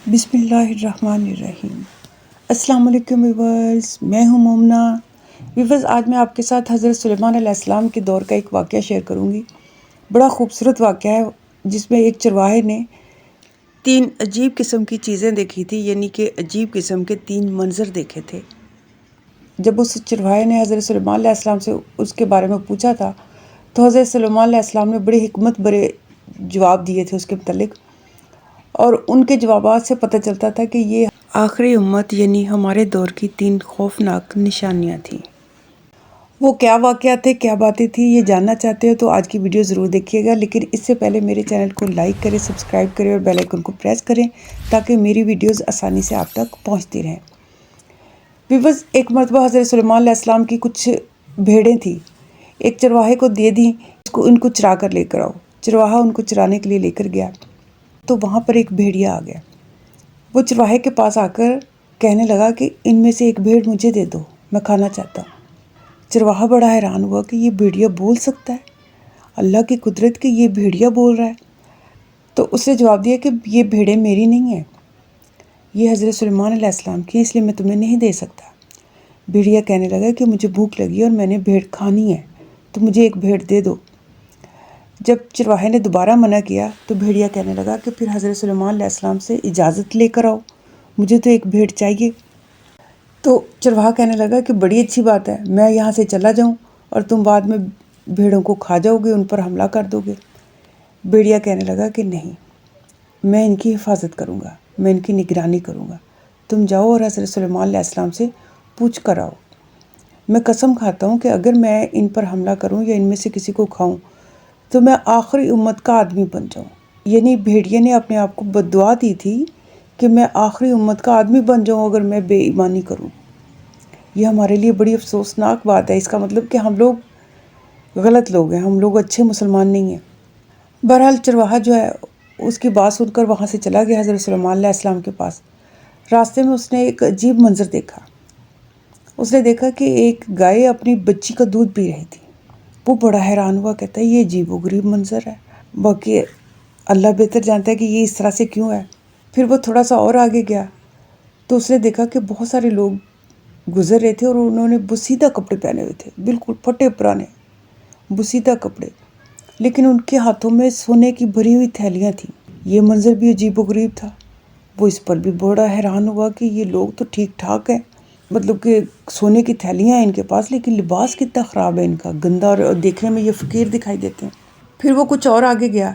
بسم اللہ الرحمن الرحیم۔ السلام علیکم ویورز، میں ہوں مومنہ۔ ویورز، آج میں آپ کے ساتھ حضرت سلیمان علیہ السلام کے دور کا ایک واقعہ شیئر کروں گی۔ بڑا خوبصورت واقعہ ہے، جس میں ایک چرواہے نے 3 عجیب قسم کی چیزیں دیکھی تھی، یعنی کہ عجیب قسم کے 3 منظر دیکھے تھے۔ جب اس چرواہے نے حضرت سلیمان علیہ السلام سے اس کے بارے میں پوچھا تھا تو حضرت سلیمان علیہ السلام نے بڑی حکمت برے جواب دیے تھے اس کے متعلق، اور ان کے جوابات سے پتہ چلتا تھا کہ یہ آخری امت یعنی ہمارے دور کی 3 خوفناک نشانیاں تھیں۔ وہ کیا واقعات تھے، کیا باتیں تھیں، یہ جاننا چاہتے ہو تو آج کی ویڈیو ضرور دیکھیے گا، لیکن اس سے پہلے میرے چینل کو لائک کریں، سبسکرائب کریں اور بیل آئیکن کو پریس کریں تاکہ میری ویڈیوز آسانی سے آپ تک پہنچتی رہیں۔ ویورز، ایک مرتبہ حضرت سلیمان علیہ السلام کی کچھ بھیڑیں تھیں، ایک چرواہے کو دے دیں ان کو چرا کر لے کر آؤ۔ چرواہا ان کو چرانے کے لیے لے کر گیا تو وہاں پر ایک بھیڑیا آ گیا۔ وہ چرواہے کے پاس آ کر کہنے لگا کہ ان میں سے ایک بھیڑ مجھے دے دو، میں کھانا چاہتا ہوں۔ چرواہا بڑا حیران ہوا کہ یہ بھیڑیا بول سکتا ہے، اللہ کی قدرت کہ یہ بھیڑیا بول رہا ہے۔ تو اس نے جواب دیا کہ یہ بھیڑیں میری نہیں ہیں، یہ حضرت سلیمان علیہ السلام کی، اس لیے میں تمہیں نہیں دے سکتا۔ بھیڑیا کہنے لگا کہ مجھے بھوک لگی اور میں نے بھیڑ کھانی ہے، تو مجھے ایک بھیڑ دے دو۔ جب چرواہے نے دوبارہ منع کیا تو بھیڑیا کہنے لگا کہ پھر حضرت سلیمان علیہ السلام سے اجازت لے کر آؤ، مجھے تو ایک بھیڑ چاہیے۔ تو چرواہا کہنے لگا کہ بڑی اچھی بات ہے، میں یہاں سے چلا جاؤں اور تم بعد میں بھیڑوں کو کھا جاؤ گے، ان پر حملہ کر دو گے۔ بھیڑیا کہنے لگا کہ نہیں، میں ان کی حفاظت کروں گا، میں ان کی نگرانی کروں گا، تم جاؤ اور حضرت سلیمان علیہ السلام سے پوچھ کر آؤ۔ میں قسم کھاتا ہوں کہ اگر میں ان پر حملہ کروں یا ان میں سے کسی کو کھاؤں تو میں آخری امت کا آدمی بن جاؤں۔ یعنی بھیڑیے نے اپنے آپ کو بددعا دی تھی کہ میں آخری امت کا آدمی بن جاؤں اگر میں بے ایمانی کروں۔ یہ ہمارے لیے بڑی افسوسناک بات ہے، اس کا مطلب کہ ہم لوگ غلط لوگ ہیں، ہم لوگ اچھے مسلمان نہیں ہیں۔ بہرحال چرواہا جو ہے اس کی بات سن کر وہاں سے چلا گیا حضرت سلیمان علیہ السلام کے پاس۔ راستے میں اس نے ایک عجیب منظر دیکھا۔ اس نے دیکھا کہ ایک گائے اپنی بچی کا دودھ پی رہی تھی۔ وہ بڑا حیران ہوا، کہتا ہے یہ عجیب و غریب منظر ہے، باقی اللہ بہتر جانتا ہے کہ یہ اس طرح سے کیوں ہے۔ پھر وہ تھوڑا سا اور آگے گیا تو اس نے دیکھا کہ بہت سارے لوگ گزر رہے تھے اور انہوں نے بسیدہ کپڑے پہنے ہوئے تھے، بالکل پھٹے پرانے بسیدہ کپڑے، لیکن ان کے ہاتھوں میں سونے کی بھری ہوئی تھیلیاں تھیں۔ یہ منظر بھی عجیب و غریب تھا۔ وہ اس پر بھی بڑا حیران ہوا کہ یہ لوگ تو ٹھیک ٹھاک ہیں، مطلب کہ سونے کی تھیلیاں ہیں ان کے پاس، لیکن لباس کتنا خراب ہے ان کا، گندا، اور دیکھنے میں یہ فقیر دکھائی دیتے ہیں۔ پھر وہ کچھ اور آگے گیا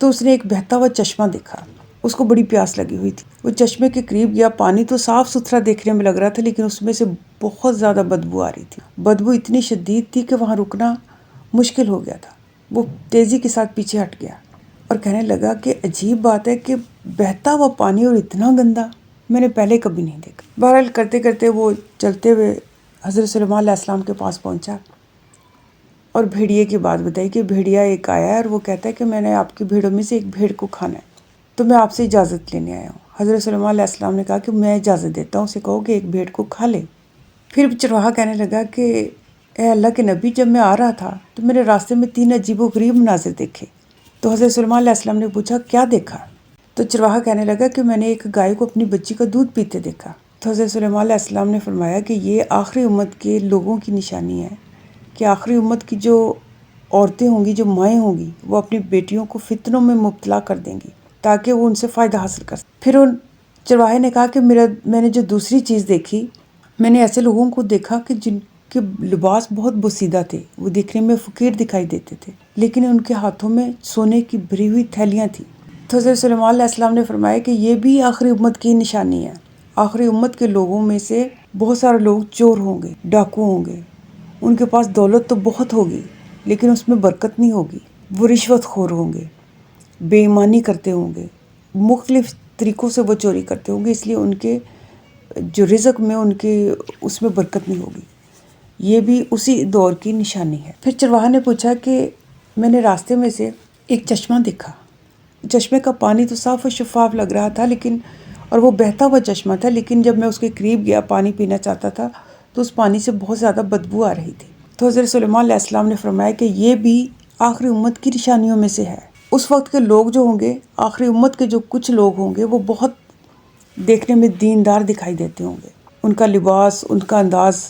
تو اس نے ایک بہتا ہوا چشمہ دیکھا۔ اس کو بڑی پیاس لگی ہوئی تھی۔ وہ چشمے کے قریب گیا، پانی تو صاف ستھرا دیکھنے میں لگ رہا تھا، لیکن اس میں سے بہت زیادہ بدبو آ رہی تھی۔ بدبو اتنی شدید تھی کہ وہاں رکنا مشکل ہو گیا تھا۔ وہ تیزی کے ساتھ پیچھے ہٹ گیا اور کہنے لگا کہ عجیب بات ہے کہ بہتا ہوا پانی اور اتنا گندا میں نے پہلے کبھی نہیں دیکھا۔ بہرحال کرتے کرتے وہ چلتے ہوئے حضرت سلیمان علیہ السلام کے پاس پہنچا اور بھیڑیے کی بات بتائی کہ بھیڑیا ایک آیا ہے اور وہ کہتا ہے کہ میں نے آپ کی بھیڑوں میں سے ایک بھیڑ کو کھانا ہے، تو میں آپ سے اجازت لینے آیا ہوں۔ حضرت سلیمان علیہ السلام نے کہا کہ میں اجازت دیتا ہوں، اسے کہو کہ ایک بھیڑ کو کھا لے۔ پھر چرواہا کہنے لگا کہ اے اللہ کے نبی، جب میں آ رہا تھا تو میرے راستے میں 3 عجیب و غریب مناظر دیکھے۔ تو حضرت سلیمان علیہ السلام نے پوچھا کیا دیکھا؟ تو چرواہا کہنے لگا کہ میں نے ایک گائے کو اپنی بچی کا دودھ پیتے دیکھا۔ تو حضرت سلیمان علیہ السلام نے فرمایا کہ یہ آخری امت کے لوگوں کی نشانی ہے کہ آخری امت کی جو عورتیں ہوں گی، جو مائیں ہوں گی، وہ اپنی بیٹیوں کو فتنوں میں مبتلا کر دیں گی تاکہ وہ ان سے فائدہ حاصل کر سکیں۔ پھر ان چرواہے نے کہا کہ میں نے جو دوسری چیز دیکھی، میں نے ایسے لوگوں کو دیکھا کہ جن کے لباس بہت بسیدہ تھے، وہ دیکھنے میں فقیر دکھائی دیتے تھے، لیکن ان کے ہاتھوں میں سونے کی بھری ہوئی تھیلیاں تھیں۔ تو حضرت سلیمان علیہ السلام نے فرمایا کہ یہ بھی آخری امت کی نشانی ہے۔ آخری امت کے لوگوں میں سے بہت سارے لوگ چور ہوں گے، ڈاکو ہوں گے، ان کے پاس دولت تو بہت ہوگی لیکن اس میں برکت نہیں ہوگی، وہ رشوت خور ہوں گے، بے ایمانی کرتے ہوں گے، مختلف طریقوں سے وہ چوری کرتے ہوں گے، اس لیے ان کے جو رزق میں ان کے اس میں برکت نہیں ہوگی۔ یہ بھی اسی دور کی نشانی ہے۔ پھر چرواہا نے پوچھا کہ میں نے راستے میں سے ایک چشمہ دیکھا، چشمے کا پانی تو صاف و شفاف لگ رہا تھا، اور وہ بہتا ہوا چشمہ تھا، لیکن جب میں اس کے قریب گیا پانی پینا چاہتا تھا تو اس پانی سے بہت زیادہ بدبو آ رہی تھی۔ تو حضرت سلیمان علیہ السلام نے فرمایا کہ یہ بھی آخری امت کی نشانیوں میں سے ہے۔ اس وقت کے لوگ جو ہوں گے، آخری امت کے جو کچھ لوگ ہوں گے، وہ بہت دیکھنے میں دیندار دکھائی دیتے ہوں گے، ان کا لباس، ان کا انداز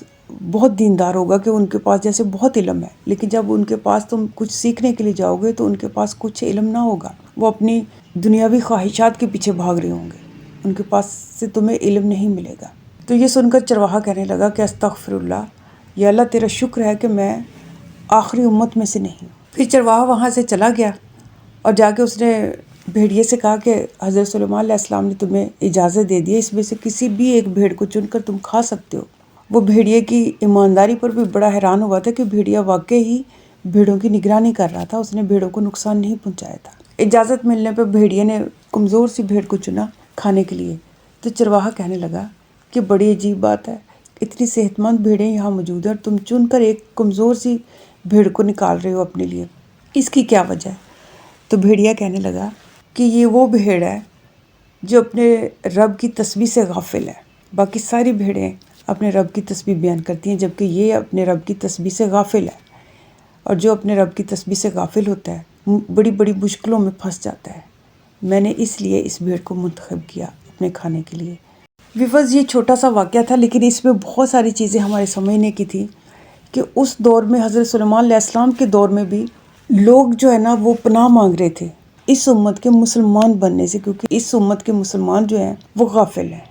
بہت دیندار ہوگا کہ ان کے پاس جیسے بہت علم ہے، لیکن جب ان کے پاس تم کچھ سیکھنے کے لیے جاؤ گے تو ان کے پاس کچھ علم نہ ہوگا، وہ اپنی دنیاوی خواہشات کے پیچھے بھاگ رہے ہوں گے، ان کے پاس سے تمہیں علم نہیں ملے گا۔ تو یہ سن کر چرواہا کہنے لگا کہ استغفر اللہ، یا اللہ تیرا شکر ہے کہ میں آخری امت میں سے نہیں ہوں۔ پھر چرواہا وہاں سے چلا گیا اور جا کے اس نے بھیڑیے سے کہا کہ حضرت سلیمان علیہ السلام نے تمہیں اجازت دے دی ہے، اس میں سے کسی بھی ایک بھیڑ کو چن کر تم کھا سکتے ہو۔ وہ بھیڑیے کی ایمانداری پر بھی بڑا حیران ہوا تھا کہ بھیڑیا واقعی ہی بھیڑوں کی نگرانی کر رہا تھا، اس نے بھیڑوں کو نقصان نہیں پہنچایا تھا۔ اجازت ملنے پہ بھیڑیے نے کمزور سی بھیڑ کو چنا کھانے کے لیے۔ تو چرواہا کہنے لگا کہ بڑی عجیب بات ہے، اتنی صحت مند بھیڑیں یہاں موجود ہیں اور تم چن کر ایک کمزور سی بھیڑ کو نکال رہے ہو اپنے لیے، اس کی کیا وجہ ہے؟ تو بھیڑیا کہنے لگا کہ یہ وہ بھیڑ ہے جو اپنے رب کی تسبیح سے غافل ہے، باقی ساری بھیڑیں اپنے رب کی تسبیح بیان کرتی ہیں، جبکہ یہ اپنے رب کی تسبیح سے غافل ہے، اور جو اپنے رب کی تسبیح سے غافل ہوتا ہے بڑی بڑی مشکلوں میں پھنس جاتا ہے۔ میں نے اس لیے اس بھیڑ کو منتخب کیا اپنے کھانے کے لیے۔ ویورز، یہ چھوٹا سا واقعہ تھا، لیکن اس میں بہت ساری چیزیں ہمارے سمجھنے کی تھی کہ اس دور میں حضرت سلیمان علیہ السلام کے دور میں بھی لوگ جو ہے نا وہ پناہ مانگ رہے تھے اس امت کے مسلمان بننے سے، کیونکہ اس امت کے مسلمان جو ہیں وہ غافل ہیں۔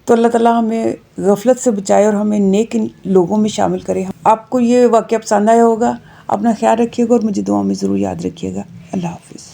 تو اللہ تعالیٰ ہمیں غفلت سے بچائے اور ہمیں نیک لوگوں میں شامل کرے۔ آپ کو یہ واقعہ پسند آیا ہوگا، اپنا خیال رکھیے گا اور مجھے دعا میں ضرور یاد رکھیے گا۔ اللہ حافظ۔